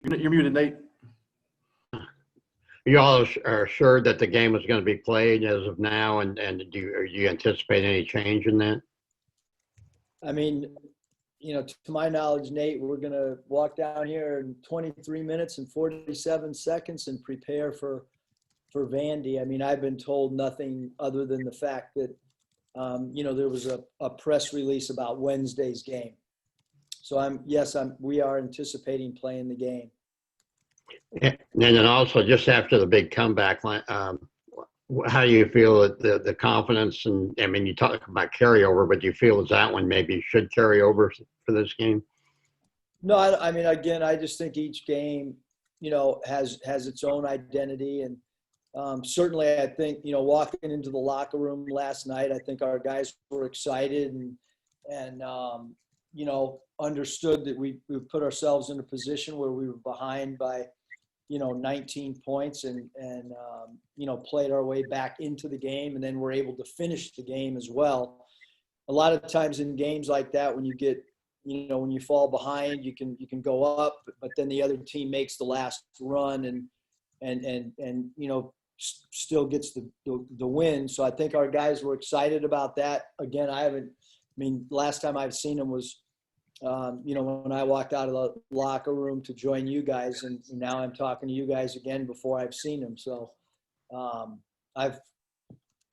You're muted, Nate. You all are sure that the game is going to be played as of now, and do you anticipate any change in that? I mean, to my knowledge, Nate, we're going to walk down here in 23 minutes and 47 seconds and prepare for Vandy. I mean, I've been told nothing other than the fact that, there was a press release about Wednesday's game. So we are anticipating playing the game. And then also, just after the big comeback, how do you feel that the confidence, and I mean, you talk about carryover, but do you feel as that one maybe should carry over for this game? No, I mean, again, I just think each game, has its own identity. And certainly I think, walking into the locker room last night, I think our guys were excited and understood that we put ourselves in a position where we were behind by, 19 points and played our way back into the game, and then we're able to finish the game as well. A lot of times in games like that, when you get, when you fall behind, you can go up, but then the other team makes the last run and still gets the win. So I think our guys were excited about that. Again, last time I've seen them was, when I walked out of the locker room to join you guys, and now I'm talking to you guys again before I've seen them. So I've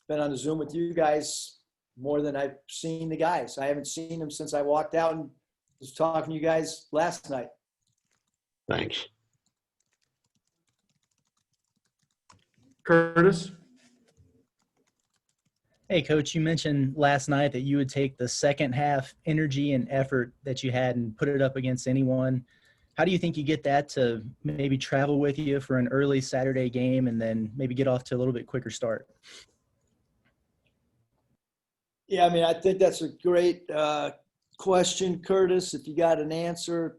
been on the Zoom with you guys more than I've seen the guys. I haven't seen them since I walked out and was talking to you guys last night. Thanks. Curtis? Hey, Coach, you mentioned last night that you would take the second half energy and effort that you had and put it up against anyone. How do you think you get that to maybe travel with you for an early Saturday game and then maybe get off to a little bit quicker start? Yeah, I mean, I think that's a great question, Curtis. If you got an answer,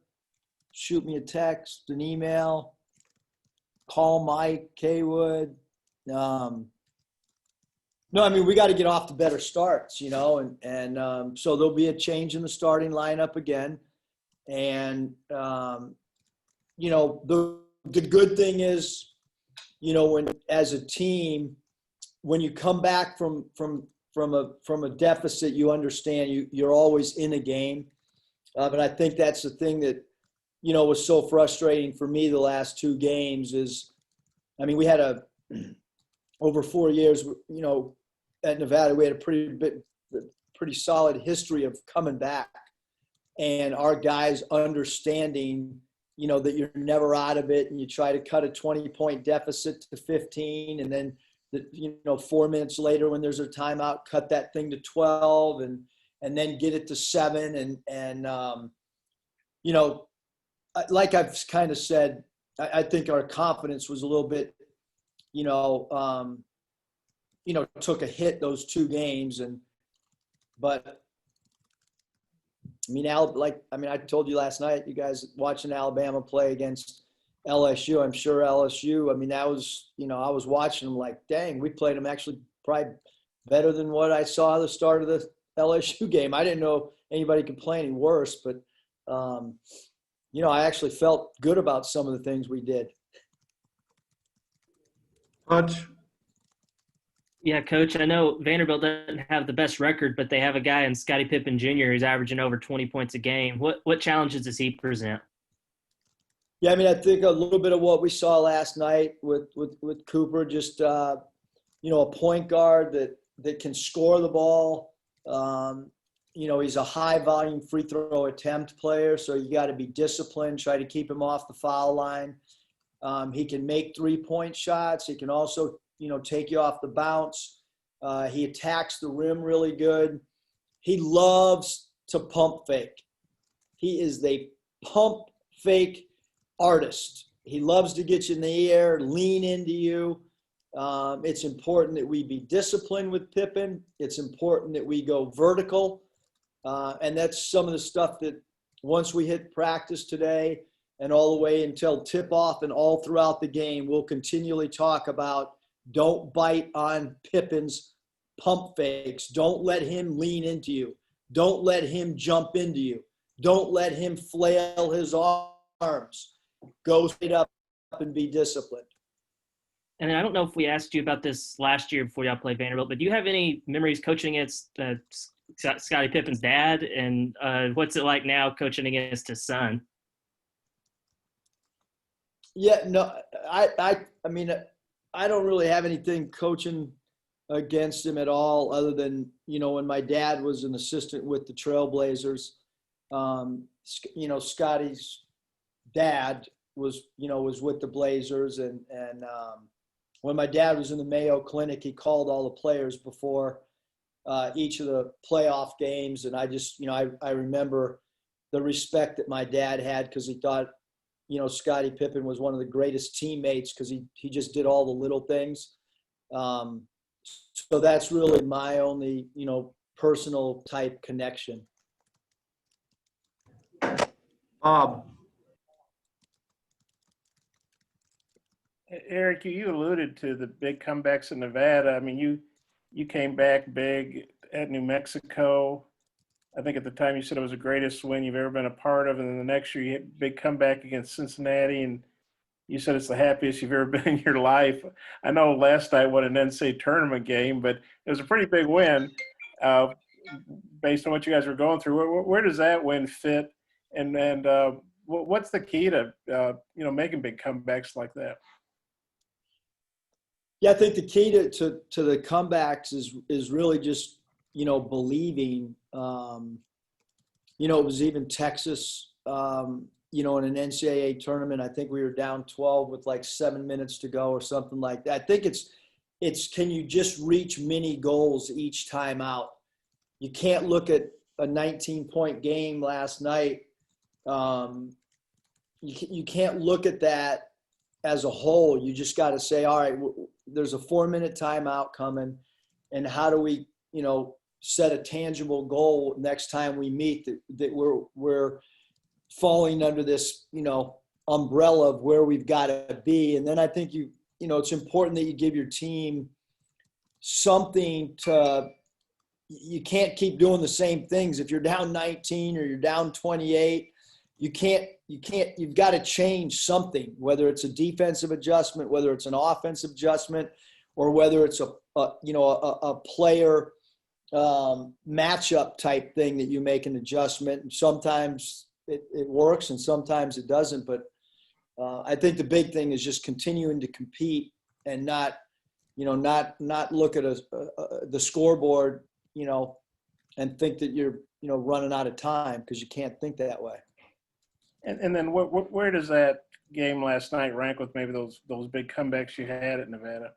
shoot me a text, an email, call Mike Kaywood. No, I mean, we got to get off to better starts, and so there'll be a change in the starting lineup again. And, the good thing is, when as a team, when you come back from a deficit, you understand you're always in a game. But I think that's the thing that, was so frustrating for me the last two games is, I mean, we had over 4 years, at Nevada, we had a pretty solid history of coming back, and our guys understanding, that you're never out of it, and you try to cut a 20-point deficit to 15, and then, 4 minutes later when there's a timeout, cut that thing to 12, and then get it to 7, and like I've kind of said, I think our confidence was a little bit, took a hit those two games. But I mean, I told you last night, you guys watching Alabama play against LSU. I'm sure LSU, I mean, that was, I was watching them like, dang, we played them actually probably better than what I saw at the start of the LSU game. I didn't know anybody could play any worse, but, I actually felt good about some of the things we did. Hutch? Yeah, Coach, I know Vanderbilt doesn't have the best record, but they have a guy in Scottie Pippen Jr. who's averaging over 20 points a game. What challenges does he present? Yeah, I mean, I think a little bit of what we saw last night with Cooper, just, a point guard that can score the ball. He's a high-volume free throw attempt player, so you got to be disciplined, try to keep him off the foul line. He can make three-point shots. He can also, take you off the bounce. He attacks the rim really good. He loves to pump fake. He is the pump fake artist. He loves to get you in the air, lean into you. It's important that we be disciplined with Pippen. It's important that we go vertical. And that's some of the stuff that once we hit practice today and all the way until tip-off and all throughout the game, we'll continually talk about don't bite on Pippen's pump fakes. Don't let him lean into you. Don't let him jump into you. Don't let him flail his arms. go straight up and be disciplined. And then I don't know if we asked you about this last year before y'all played Vanderbilt, but do you have any memories coaching against Scottie Pippen's dad? And what's it like now coaching against his son? Yeah, no, I mean, I don't really have anything coaching against him at all, other than, when my dad was an assistant with the Trailblazers, Scottie's dad was with the Blazers, and when my dad was in the Mayo Clinic, he called all the players before each of the playoff games. And I just, I remember the respect that my dad had, because he thought, Scottie Pippen was one of the greatest teammates, because he just did all the little things. So that's really my only, personal type connection. Eric, you alluded to the big comebacks in Nevada. I mean, you came back big at New Mexico. I think at the time you said it was the greatest win you've ever been a part of. And then the next year you hit a big comeback against Cincinnati, and you said it's the happiest you've ever been in your life. I know last night what an NCAA tournament game, but it was a pretty big win based on what you guys were going through. Where does that win fit? And what's the key to, making big comebacks like that? Yeah, I think the key to the comebacks is really just, believing. It was even Texas, in an NCAA tournament. I think we were down 12 with like 7 minutes to go or something like that. I think it's can you just reach mini goals each time out? You can't look at a 19-point game last night. You can't look at that as a whole. You just got to say, all right, there's a 4-minute timeout coming, and how do we, set a tangible goal next time we meet that we're falling under this, umbrella of where we've got to be. And then I think it's important that you give your team something to. You can't keep doing the same things. If you're down 19 or you're down 28, you've got to change something, whether it's a defensive adjustment, whether it's an offensive adjustment, or whether it's a player matchup type thing that you make an adjustment. And sometimes it works and sometimes it doesn't. But I think the big thing is just continuing to compete and not look at the scoreboard, and think that you're, running out of time, because you can't think that way. And then where does that game last night rank with maybe those big comebacks you had at Nevada?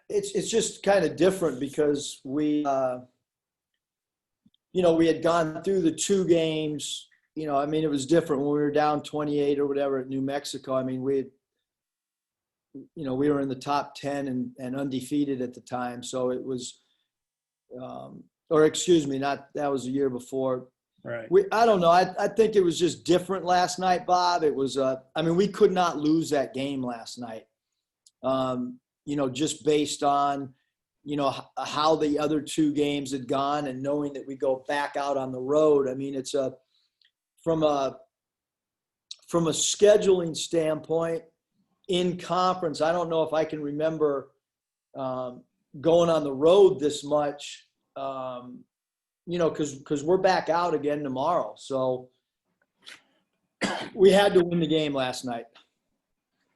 It's just kind of different, because we had gone through the 2 games. It was different when we were down 28 or whatever at New Mexico. I mean, we were in the top 10 and undefeated at the time. So it was, that was the year before. Right. I don't know. I think it was just different last night, Bob. It was, we could not lose that game last night. Just based on, how the other 2 games had gone, and knowing that we go back out on the road. I mean, it's from a scheduling standpoint in conference, I don't know if I can remember going on the road this much, because we're back out again tomorrow. So we had to win the game last night.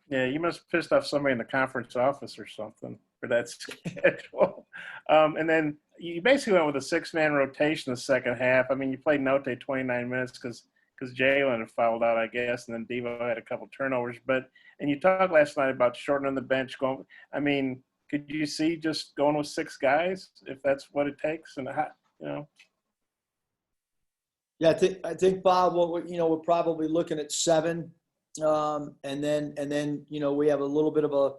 Yeah, you must have pissed off somebody in the conference office or something for that schedule. And then you basically went with a 6-man rotation the second half. I mean, you played Note 29 minutes because Jalen had fouled out, I guess, and then Devo had a couple turnovers. And you talked last night about shortening the bench. Could you see just going with 6 guys if that's what it takes? And Yeah, I think Bob, we're probably looking at 7. And then we have a little bit of a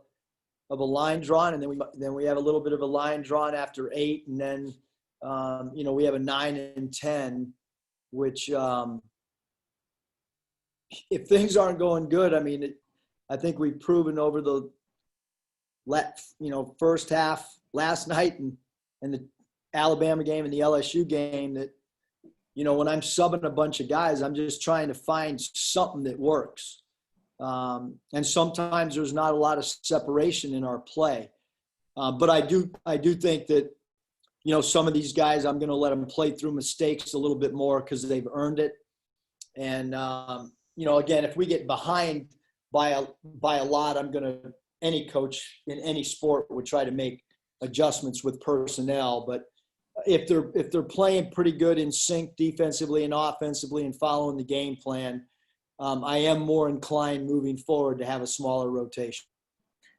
line drawn, and then we have a little bit of a line drawn after 8, and then we have a 9 and 10, which if things aren't going good, I think we've proven over the first half last night and the Alabama game and the LSU game that when I'm subbing a bunch of guys, I'm just trying to find something that works. And sometimes there's not a lot of separation in our play. But I do think that, some of these guys, I'm going to let them play through mistakes a little bit more because they've earned it. And, again, if we get behind by a lot, any coach in any sport would try to make adjustments with personnel. But if they're playing pretty good in sync defensively and offensively and following the game plan, I am more inclined moving forward to have a smaller rotation.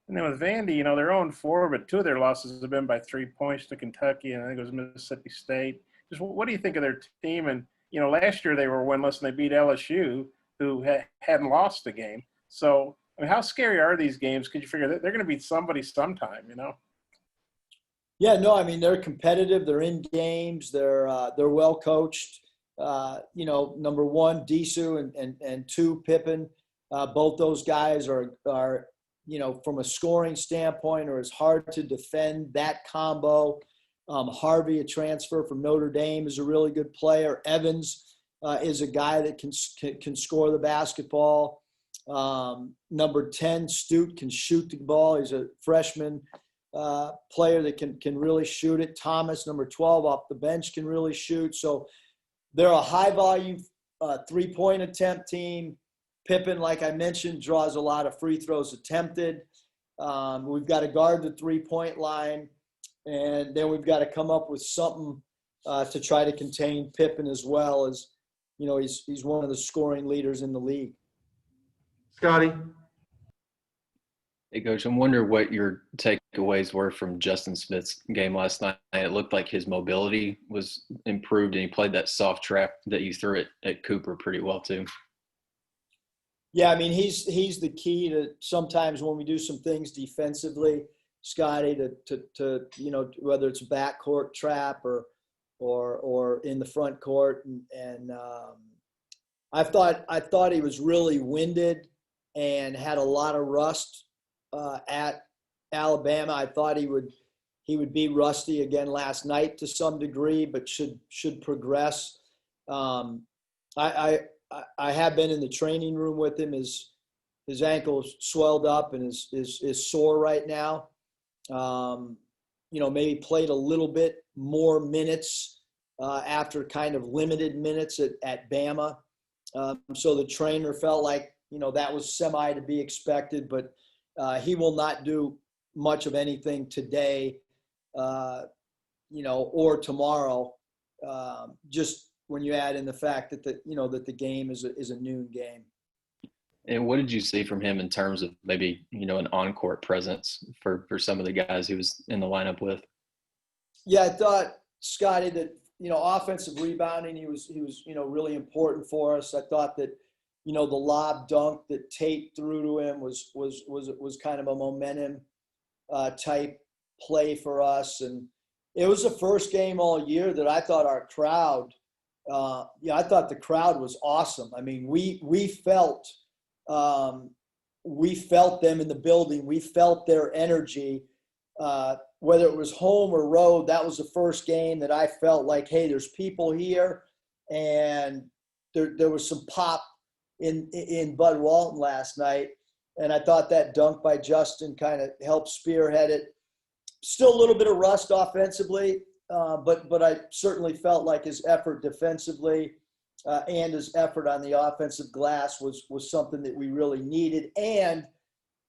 And then with Vandy, they're 0-4, but 2 of their losses have been by 3 points to Kentucky, and I think it was Mississippi State. Just what do you think of their team? And, last year they were winless and they beat LSU, who hadn't lost a game. So, how scary are these games? Because you figure they're going to beat somebody sometime, Yeah, no, they're competitive. They're in games. They're well coached. Number 1, Disu, and 2, Pippen. Both those guys are from a scoring standpoint, are as hard to defend. That combo. Harvey, a transfer from Notre Dame, is a really good player. Evans is a guy that can score the basketball. Number 10, Stute, can shoot the ball. He's a freshman player that can really shoot it. Thomas, number 12, off the bench, can really shoot. So they're a high-volume three-point attempt team. Pippen, like I mentioned, draws a lot of free throws attempted. We've got to guard the three-point line, and then we've got to come up with something to try to contain Pippen as well, as he's one of the scoring leaders in the league. Scottie? Hey, Coach, I'm wondering what your takeaways were from Justin Smith's game last night. It looked like his mobility was improved, and he played that soft trap that you threw at Cooper pretty well too. Yeah, he's the key to sometimes when we do some things defensively, Scottie, to whether it's backcourt trap or in the front court, and I thought he was really winded and had a lot of rust at Alabama. I thought he would be rusty again last night to some degree, but should progress. I have been in the training room with him. His ankle swelled up and is sore right now. Maybe played a little bit more minutes after kind of limited minutes at Bama. So the trainer felt like, that was semi to be expected, but he will not do much of anything today, or tomorrow. Just when you add in the fact that the game is a noon game. And what did you see from him in terms of maybe, an on-court presence for some of the guys he was in the lineup with? Yeah, I thought, Scottie, that, offensive rebounding, he was really important for us. I thought that, the lob dunk that Tate threw to him was kind of a momentum type play for us. And it was the first game all year that I thought our crowd, I thought the crowd was awesome. We felt them in the building. We felt their energy, whether it was home or road. That was the first game that I felt like, hey, there's people here, and there was some pop in Bud Walton last night. And I thought that dunk by Justin kind of helped spearhead it. Still a little bit of rust offensively, but I certainly felt like his effort defensively and his effort on the offensive glass was something that we really needed. And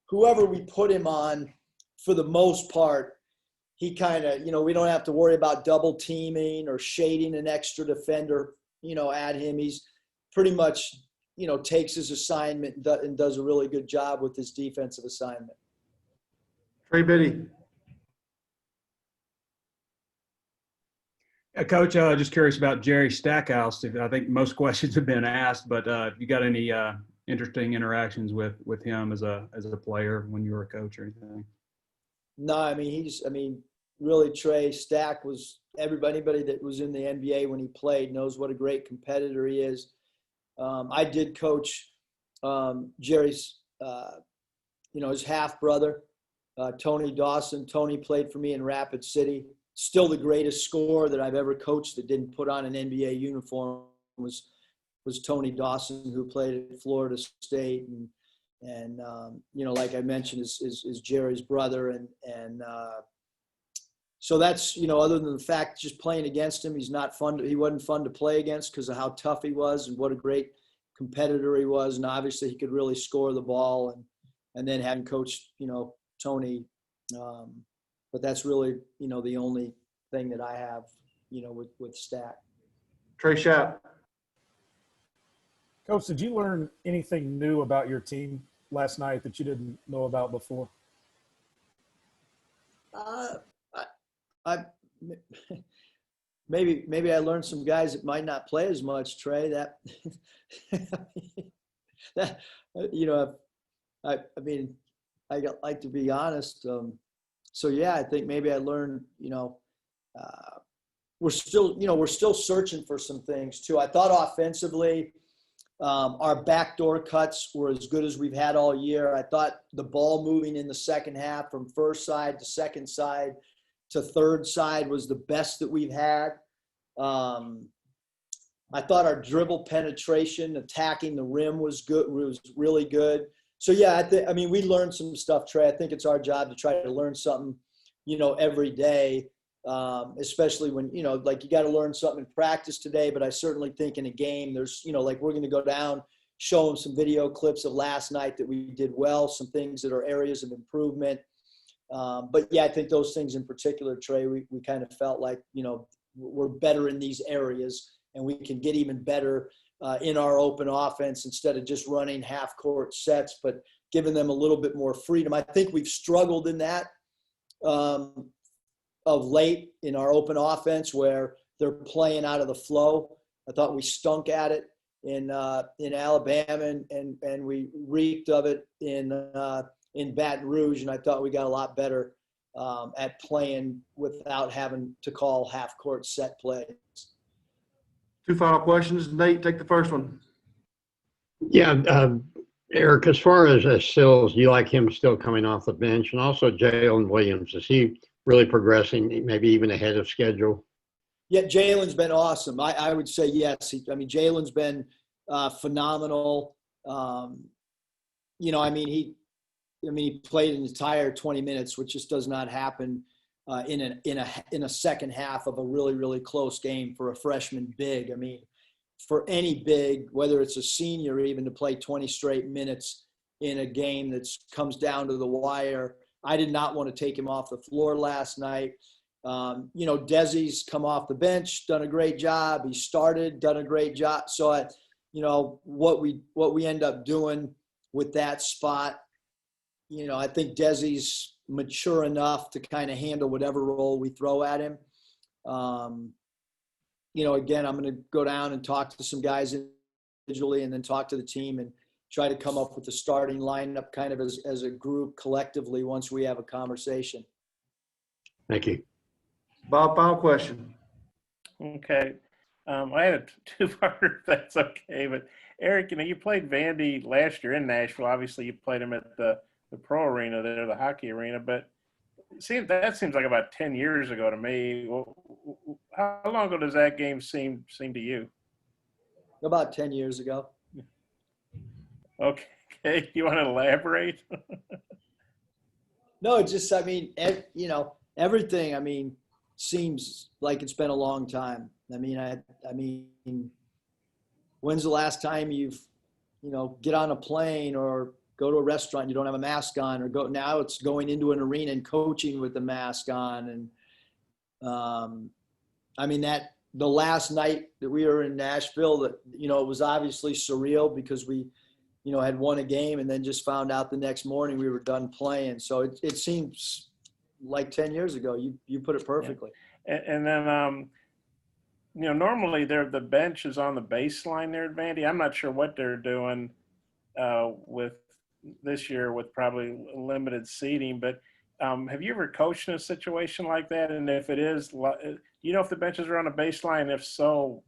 whoever we put him on, for the most part, he kind of, we don't have to worry about double teaming or shading an extra defender, at him. He's pretty much, takes his assignment and does a really good job with his defensive assignment. Trey Biddy. Coach, just curious about Jerry Stackhouse. I think most questions have been asked, but you got any interesting interactions with him as a player when you were a coach or anything? No, really, Trey, Stack was anybody that was in the NBA when he played knows what a great competitor he is. I did coach Jerry's, his half brother, Tony Dawson. Tony played for me in Rapid City. still the greatest scorer that I've ever coached that didn't put on an NBA uniform was Tony Dawson, who played at Florida State, and like I mentioned, is Jerry's brother, and so that's, other than the fact just playing against him, he wasn't fun to play against because of how tough he was and what a great competitor he was, and obviously he could really score the ball, and then having coached Tony, but that's really the only thing that I have with Stack. Trey Schapp. Coach, did you learn anything new about your team last night that you didn't know about before? I maybe I learned some guys that might not play as much, Trey. That I like to be honest. So yeah, I think maybe I learned. We're still searching for some things too. I thought offensively, our backdoor cuts were as good as we've had all year. I thought the ball moving in the second half from first side to second side to third side was the best that we've had. I thought our dribble penetration, attacking the rim was good, was really good. So yeah, we learned some stuff, Trey. I think it's our job to try to learn something, every day. Especially when, you got to learn something in practice today, but I certainly think in a game there's, we're going to go down, show them some video clips of last night that we did well, some things that are areas of improvement. But yeah, I think those things in particular, Trey, we kind of felt like, we're better in these areas and we can get even better in our open offense instead of just running half court sets, but giving them a little bit more freedom. I think we've struggled in that of late in our open offense where they're playing out of the flow. I thought we stunk at it in Alabama and we reeked of it in Baton Rouge, and I thought we got a lot better at playing without having to call half-court set plays. 2 final questions. Nate, take the first one. Yeah, Eric, as far as Sills, do you like him still coming off the bench? And also Jalen Williams, is he really progressing, maybe even ahead of schedule? Yeah, Jalen's been awesome. I would say yes. Jalen's been phenomenal. He played an entire 20 minutes, which just does not happen in a second half of a really, really close game for a freshman big. For any big, whether it's a senior or even to play 20 straight minutes in a game that comes down to the wire, I did not want to take him off the floor last night. Desi's come off the bench, done a great job. He started, done a great job. So, what we end up doing with that spot, I think Desi's mature enough to kind of handle whatever role we throw at him. Again, I'm going to go down and talk to some guys individually and then talk to the team and try to come up with the starting lineup kind of as a group collectively once we have a conversation. Thank you. Bob, final question. Okay. I had a two-parter, if that's okay. But, Eric, you played Vandy last year in Nashville. Obviously, you played him at the pro arena there, the hockey arena. But that seems like about 10 years ago to me. How long ago does that game seem to you? About 10 years ago. Okay. You want to elaborate? No, it's just, everything, seems like it's been a long time. When's the last time you've, get on a plane or go to a restaurant, you don't have a mask on, or now it's going into an arena and coaching with the mask on. And the last night that we were in Nashville, that, it was obviously surreal because we, had won a game and then just found out the next morning we were done playing. So it seems like 10 years ago. You put it perfectly. Yeah. And then, normally the bench is on the baseline there at Vandy. I'm not sure what they're doing with this year with probably limited seating, but have you ever coached in a situation like that? And if it is, if the benches are on a baseline, if so,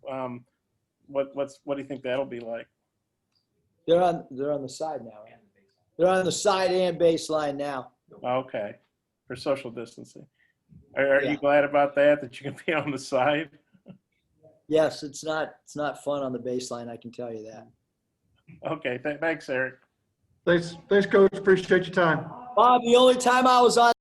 what do you think that'll be like? They're on the side now. They're on the side and baseline now. Okay. For social distancing. Are Yeah. you glad about that you can be on the side? Yes, it's not fun on the baseline. I can tell you that. Okay, thanks, Eric. Thanks, Coach. Appreciate your time. Bob, the only time I was on